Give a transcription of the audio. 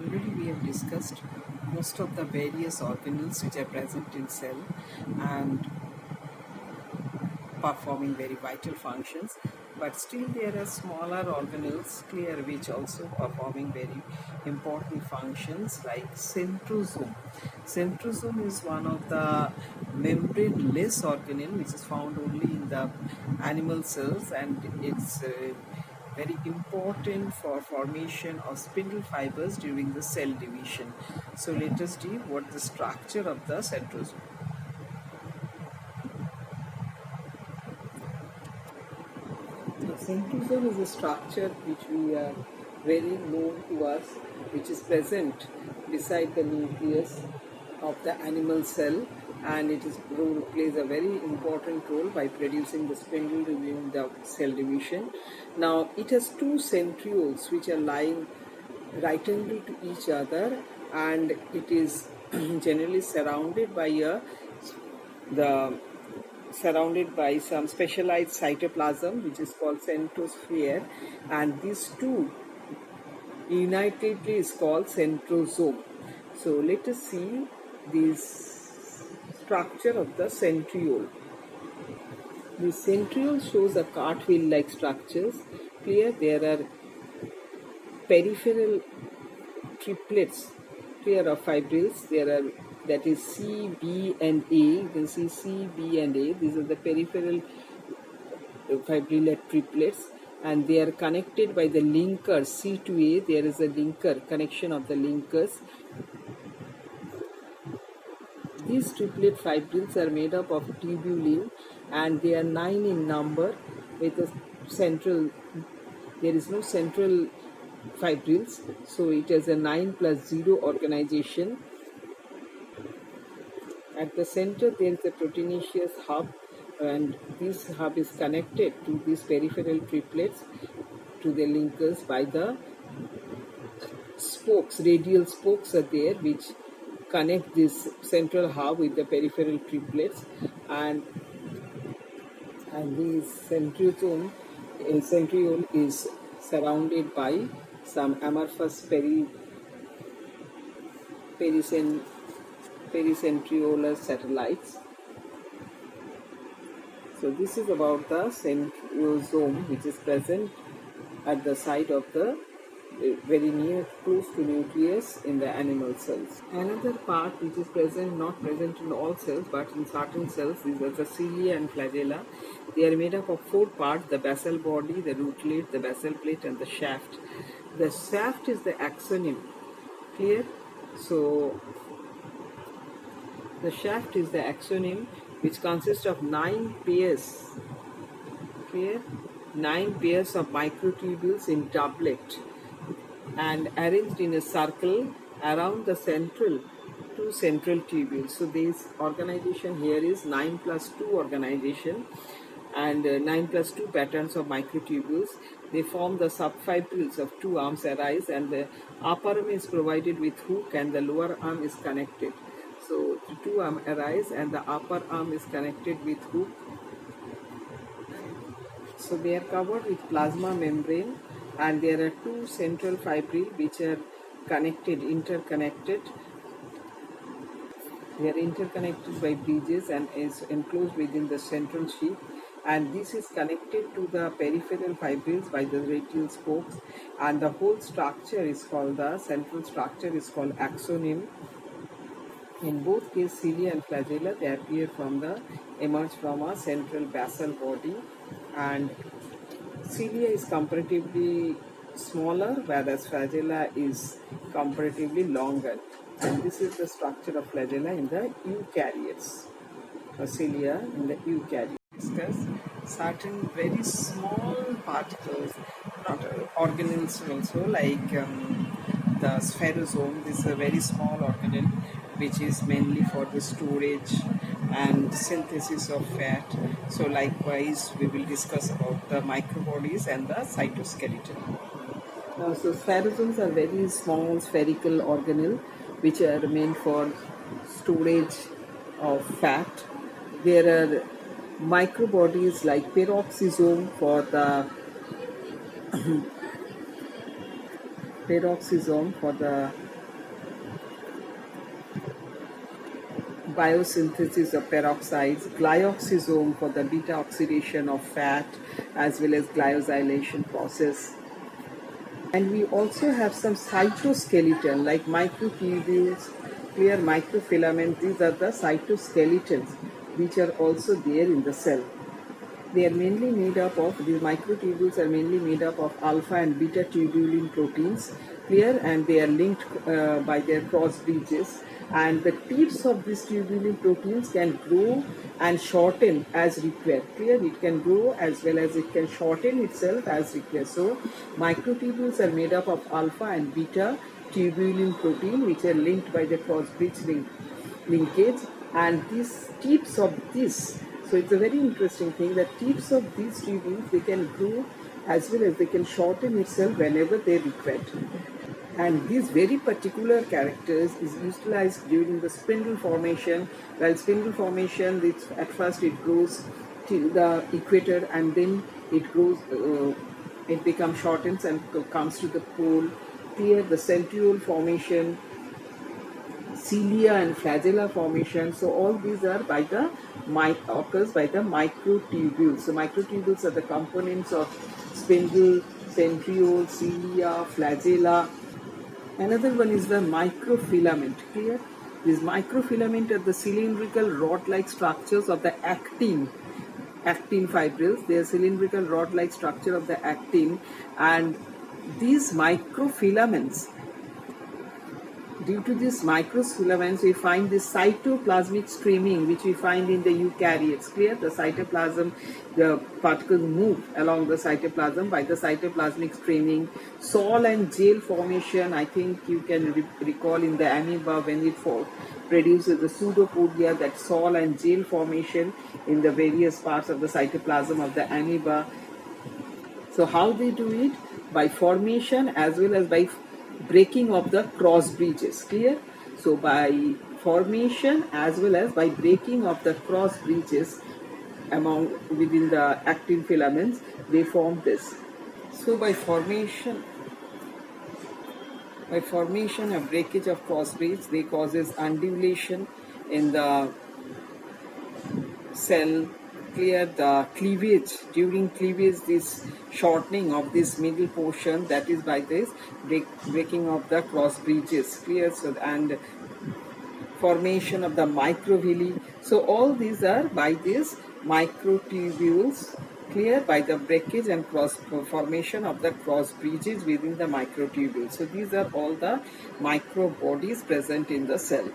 Already we have discussed most of the various organelles which are present in cell and performing very vital functions, but still there are smaller organelles clear which also performing very important functions like centrosome. Centrosome is one of the membrane-less organelle which is found only in the animal cells, and it's very important for formation of spindle fibers during the cell division. So let us see what the structure of the centrosome. The centrosome is a structure which we are very known to us, which is present beside the nucleus of the animal cell, and plays a very important role by producing the spindle during the cell division. Now it has two centrioles which are lying right angle to each other, and it is generally the surrounded by some specialized cytoplasm which is called centrosphere, and these two unitedly is called centrosome. So let us see this structure of the centriole. The centriole shows a cartwheel-like structures. Here there are peripheral triplets of fibrils. There are, that is C, B and A. You can see C, B and A. These are the peripheral fibrillate triplets, and they are connected by the linkers C to A. There is a linker, connection of the linkers. These triplet fibrils are made up of tubulin, and they are 9 in number with a central, there is no central fibrils, so it is a 9 plus 0 organization. At the center there is a proteinaceous hub, and this hub is connected to these peripheral triplets to the linkers by the spokes. Radial spokes are there which connect this central hub with the peripheral triplets, and this centriole is surrounded by some amorphous pericentriolar satellites. So this is about the centrosome, which is present at the site of the very near, close to nucleus in the animal cells. Another part which is not present in all cells but in certain cells, is the cilia and flagella. They are made up of 4 parts: the basal body, the rootlet, the basal plate and the shaft. The shaft is the axoneme. Clear? So the shaft is the axoneme, which consists of 9 pairs. Clear? 9 pairs of microtubules in doublet and arranged in a circle around the two central tubules. So this organization here is 9 plus 2 organization, and 9 plus 2 patterns of microtubules. They form the subfibrils of 2 arms arise, and the upper arm is provided with hook and the lower arm is connected. So the 2 arms arise and the upper arm is connected with hook. So they are covered with plasma membrane, and there are 2 central fibrils which are interconnected. They are interconnected by bridges and is enclosed within the central sheath, and this is connected to the peripheral fibrils by the radial spokes, and the whole structure is called, the central structure is called axoneme. In both cases, cilia and flagella, they emerge from a central basal body, and cilia is comparatively smaller, whereas flagella is comparatively longer. And this is the structure of flagella in the eukaryotes, or cilia in the eukaryotes. Discuss certain very small particles, not organelles also, like the spherosome. This is a very small organelle which is mainly for the storage and synthesis of fat. So likewise we will discuss about the microbodies and the cytoskeleton. So spherosomes are very small spherical organelle which are meant for storage of fat. There are microbodies like peroxisome for the peroxisome for the biosynthesis of peroxides, glyoxysome for the beta oxidation of fat, as well as glycosylation process. And we also have some cytoskeleton like microtubules, clear microfilament. These are the cytoskeletons which are also there in the cell. They are mainly made up of, these microtubules are mainly made up of alpha and beta tubulin proteins, clear, and they are linked by their cross bridges. And the tips of these tubulin proteins can grow and shorten as required. Clear, it can grow as well as it can shorten itself as required. So, microtubules are made up of alpha and beta tubulin protein, which are linked by the cross bridge linkage. And these tips of this, so it's a very interesting thing that tips of these tubules, they can grow as well as they can shorten itself whenever they require. And these very particular characters is utilized during the spindle formation. While spindle formation, at first it grows till the equator and then it grows, it becomes shortens and comes to the pole. Here the centriole formation, cilia and flagella formation. So all these are occurs by the microtubules. So microtubules are the components of spindle, centriole, cilia, flagella. Another one is the microfilament. Clear? These microfilament are the cylindrical rod-like structures of the actin fibrils. They are cylindrical rod-like structure of the actin, and these microfilaments, due to these microfilaments, we find this cytoplasmic streaming, which we find in the eukaryotes. Clear? The cytoplasm, the particles move along the cytoplasm by the cytoplasmic streaming. Sol and gel formation, I think you can recall in the amoeba when it produces the pseudopodia, that sol and gel formation in the various parts of the cytoplasm of the amoeba. So how they do it? By formation as well as by breaking of the cross bridges. Clear? So by formation as well as by breaking of the cross bridges within the actin filaments, they form this. So by formation of breakage of cross bridge, they causes undulation in the cell. Clear? The cleavage, during cleavage, this shortening of this middle portion, that is by this breaking of the cross bridges. Clear? So, and formation of the microvilli. So all these are by these microtubules. Clear? By the breakage and formation of the cross bridges within the microtubules. So these are all the micro bodies present in the cell.